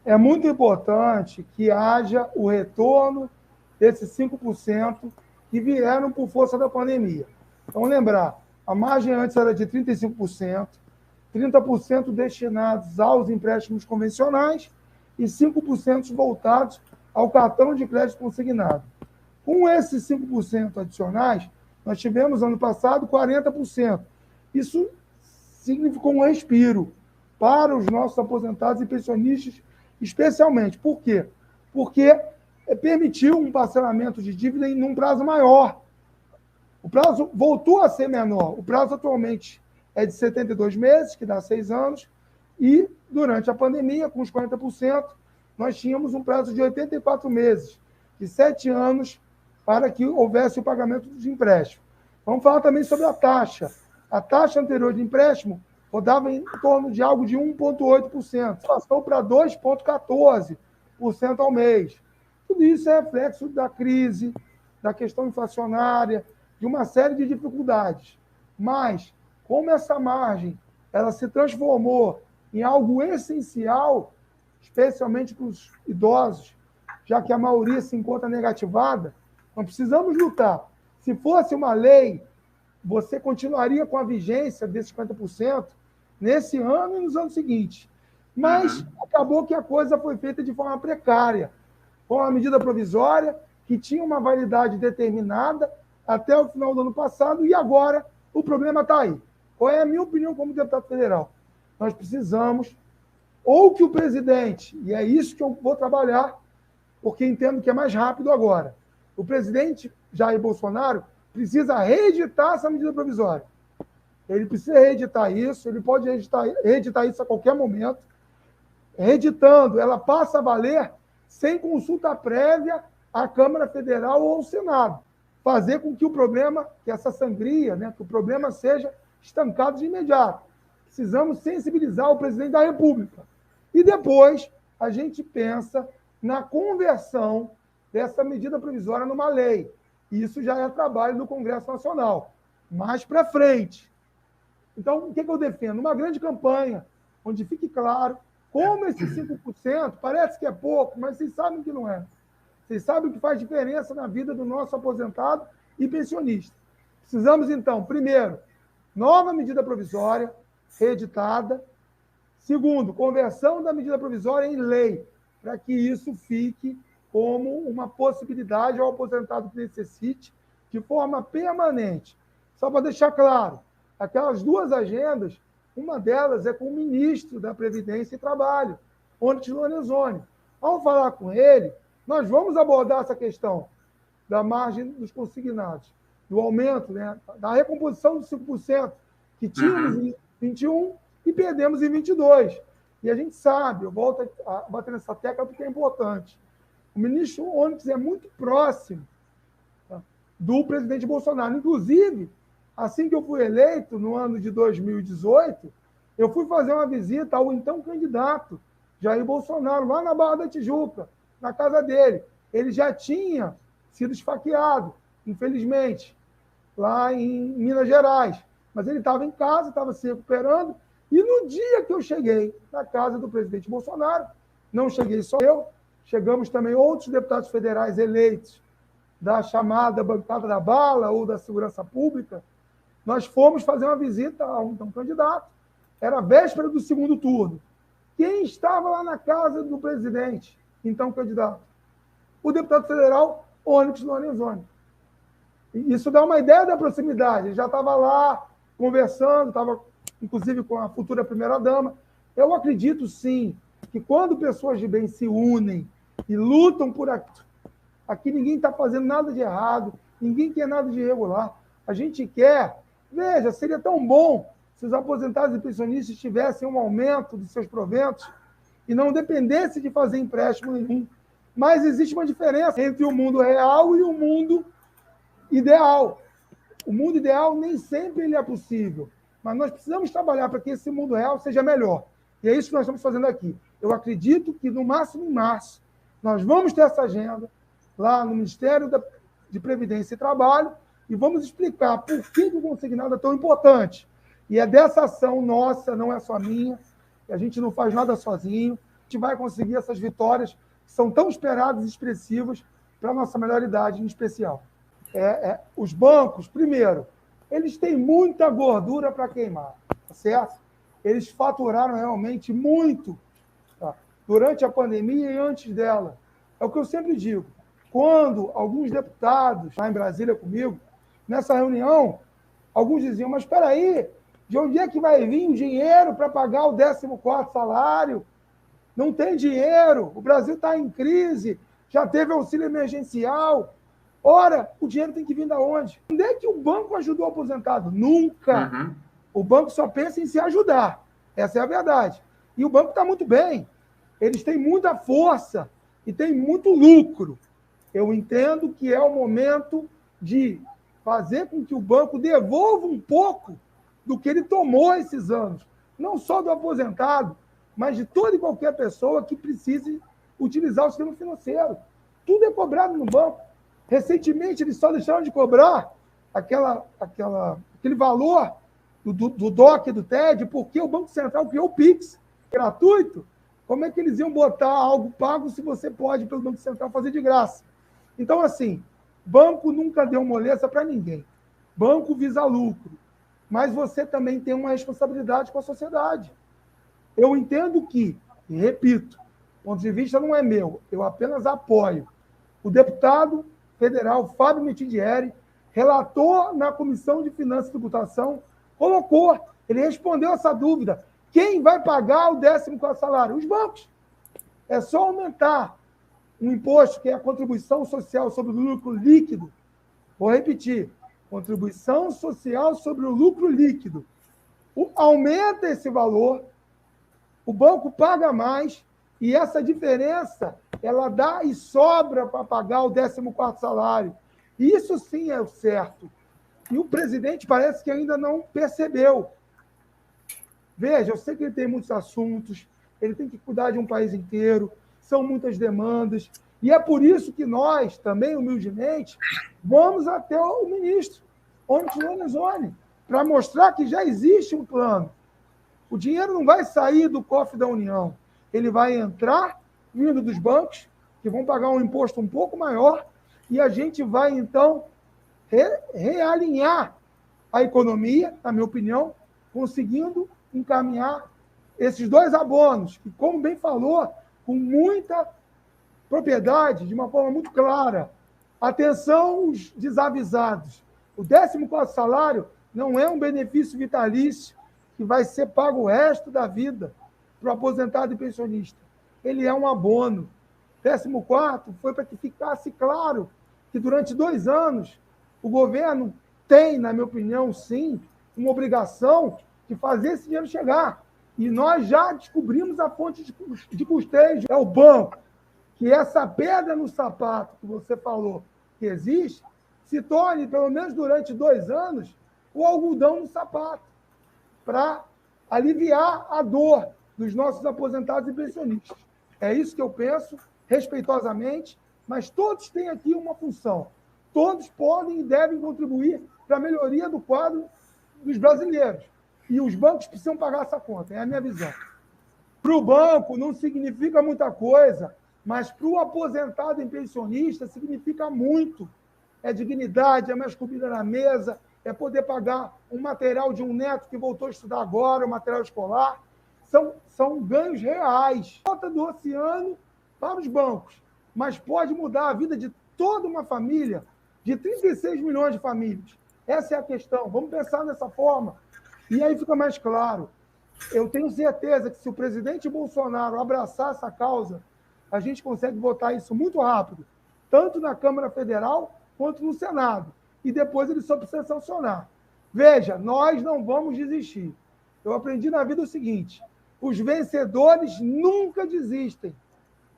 É muito importante que haja o retorno desses 5% que vieram por força da pandemia. Então, lembrar, a margem antes era de 35%, 30% destinados aos empréstimos convencionais e 5% voltados ao cartão de crédito consignado. Com esses 5% adicionais, nós tivemos ano passado 40%. Isso significou um respiro para os nossos aposentados e pensionistas, especialmente. Por quê? Porque permitiu um parcelamento de dívida em um prazo maior. O prazo voltou a ser menor. O prazo atualmente é de 72 meses, que dá 6 anos, e durante a pandemia, com os 40%, nós tínhamos um prazo de 84 meses, de 7 anos, para que houvesse o pagamento dos empréstimos. Vamos falar também sobre a taxa. A taxa anterior de empréstimo rodava em torno de algo de 1,8%, passou para 2,14% ao mês. Tudo isso é reflexo da crise, da questão inflacionária, de uma série de dificuldades. Mas, como essa margem ela se transformou em algo essencial, especialmente para os idosos, já que a maioria se encontra negativada, nós precisamos lutar. Se fosse uma lei, você continuaria com a vigência desses 50% nesse ano e nos anos seguintes. Mas acabou que a coisa foi feita de forma precária, com uma medida provisória que tinha uma validade determinada até o final do ano passado, e agora o problema está aí. Qual é a minha opinião como deputado federal? Nós precisamos, ou que o presidente, e é isso que eu vou trabalhar, porque entendo que é mais rápido agora, o presidente Jair Bolsonaro precisa reeditar essa medida provisória. Ele precisa reeditar isso, ele pode reeditar isso a qualquer momento. Reeditando, ela passa a valer sem consulta prévia à Câmara Federal ou ao Senado. Fazer com que o problema, que essa sangria, que o problema seja estancado de imediato. Precisamos sensibilizar o presidente da República. E depois a gente pensa na conversão dessa medida provisória numa lei. Isso já é trabalho do Congresso Nacional. Mais para frente. Então, o que eu defendo? Uma grande campanha, onde fique claro como esses 5% parece que é pouco, mas vocês sabem que não é. Vocês sabem o que faz diferença na vida do nosso aposentado e pensionista. Precisamos, então, primeiro, nova medida provisória, reeditada. Segundo, conversão da medida provisória em lei, para que isso fique como uma possibilidade ao aposentado que necessite de forma permanente. Só para deixar claro, aquelas duas agendas, uma delas é com o ministro da Previdência e Trabalho, Onyx Lorenzoni. Ao falar com ele, nós vamos abordar essa questão da margem dos consignados, do aumento, da recomposição dos 5% que tínhamos em 21 e perdemos em 22. E a gente sabe, eu volto a bater nessa tecla porque é importante, o ministro Onyx é muito próximo do presidente Bolsonaro. Inclusive, assim que eu fui eleito, no ano de 2018, eu fui fazer uma visita ao então candidato Jair Bolsonaro, lá na Barra da Tijuca, na casa dele. Ele já tinha sido esfaqueado, infelizmente, lá em Minas Gerais. Mas ele estava em casa, estava se recuperando, e no dia que eu cheguei na casa do presidente Bolsonaro, não cheguei só eu, chegamos também outros deputados federais eleitos da chamada bancada da bala ou da segurança pública. Nós fomos fazer uma visita a um candidato, era a véspera do segundo turno. Quem estava lá na casa do presidente, então candidato? O deputado federal Onyx Lorenzoni. Isso dá uma ideia da proximidade. Ele já estava lá conversando, estava inclusive com a futura primeira-dama. Eu acredito, sim, que quando pessoas de bem se unem e lutam por aqui ninguém está fazendo nada de errado, ninguém quer nada de irregular. A gente quer... Veja, seria tão bom se os aposentados e pensionistas tivessem um aumento de seus proventos e não dependesse de fazer empréstimo nenhum. Mas existe uma diferença entre o mundo real e o mundo ideal. O mundo ideal nem sempre ele é possível, mas nós precisamos trabalhar para que esse mundo real seja melhor. E é isso que nós estamos fazendo aqui. Eu acredito que, no máximo em março, nós vamos ter essa agenda lá no Ministério de Previdência e Trabalho e vamos explicar por que o consignado é tão importante. E é dessa ação nossa, não é só minha, a gente não faz nada sozinho. gente vai conseguir essas vitórias que são tão esperadas e expressivas para a nossa melhor idade em especial. Os bancos, primeiro, eles têm muita gordura para queimar, tá certo? Eles faturaram realmente muito, tá? Durante a pandemia e antes dela. É o que eu sempre digo. Quando alguns deputados, lá em Brasília comigo, nessa reunião, alguns diziam, mas espera aí, de onde é que vai vir o dinheiro para pagar o 14º salário? Não tem dinheiro, o Brasil está em crise, já teve auxílio emergencial. Ora, o dinheiro tem que vir de onde? Onde é que o banco ajudou o aposentado? Nunca. Uhum. O banco só pensa em se ajudar. Essa é a verdade. E o banco está muito bem. Eles têm muita força e têm muito lucro. Eu entendo que é o momento de fazer com que o banco devolva um pouco do que ele tomou esses anos. Não só do aposentado, mas de toda e qualquer pessoa que precise utilizar o sistema financeiro. Tudo é cobrado no banco. Recentemente, eles só deixaram de cobrar aquele valor do DOC e do TED, porque o Banco Central criou o PIX, gratuito. Como é que eles iam botar algo pago se você pode, pelo Banco Central, fazer de graça? Então, assim, banco nunca deu moleza para ninguém. Banco visa lucro. Mas você também tem uma responsabilidade com a sociedade. Eu entendo que, e repito, o ponto de vista não é meu, eu apenas apoio. O deputado federal Fábio Mitidieri relatou na Comissão de Finanças e Tributação, colocou, ele respondeu essa dúvida. Quem vai pagar o 14º salário? Os bancos. É só aumentar um imposto que é a contribuição social sobre o lucro líquido. Vou repetir, contribuição social sobre o lucro líquido. Aumenta esse valor, o banco paga mais e essa diferença ela dá e sobra para pagar o 14º salário. Isso sim é o certo. E o presidente parece que ainda não percebeu. Veja, eu sei que ele tem muitos assuntos, ele tem que cuidar de um país inteiro, são muitas demandas, e é por isso que nós, também humildemente, vamos até o ministro, Onyx Lorenzoni, para mostrar que já existe um plano. O dinheiro não vai sair do cofre da União, ele vai entrar vindo dos bancos, que vão pagar um imposto um pouco maior, e a gente vai, então, realinhar a economia, na minha opinião, conseguindo encaminhar esses dois abonos, que, como bem falou, com muita propriedade, de uma forma muito clara. Atenção, os desavisados. O 14º salário não é um benefício vitalício que vai ser pago o resto da vida para o aposentado e pensionista. Ele é um abono. 14º foi para que ficasse claro que durante 2 anos o governo tem, na minha opinião, sim, uma obrigação de fazer esse dinheiro chegar. E nós já descobrimos a fonte de custeio, é o banco. Que essa pedra no sapato que você falou que existe, se torne, pelo menos durante 2 anos, o algodão no sapato, para aliviar a dor dos nossos aposentados e pensionistas. É isso que eu penso, respeitosamente, mas todos têm aqui uma função. Todos podem e devem contribuir para a melhoria do quadro dos brasileiros. E os bancos precisam pagar essa conta, é a minha visão. Para o banco não significa muita coisa, mas para o aposentado e pensionista significa muito. É dignidade, é mais comida na mesa, é poder pagar um material de um neto que voltou a estudar agora, um material escolar. São ganhos reais. Conta do oceano para os bancos, mas pode mudar a vida de toda uma família, de 36 milhões de famílias. Essa é a questão. Vamos pensar dessa forma. E aí fica mais claro. Eu tenho certeza que se o presidente Bolsonaro abraçar essa causa, a gente consegue votar isso muito rápido, tanto na Câmara Federal quanto no Senado. E depois ele só precisa sancionar. Veja, nós não vamos desistir. Eu aprendi na vida o seguinte: os vencedores nunca desistem.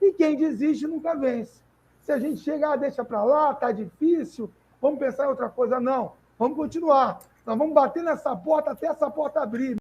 E quem desiste nunca vence. Se a gente chegar, deixa para lá, está difícil, vamos pensar em outra coisa. Não, vamos continuar. Nós vamos bater nessa porta até essa porta abrir.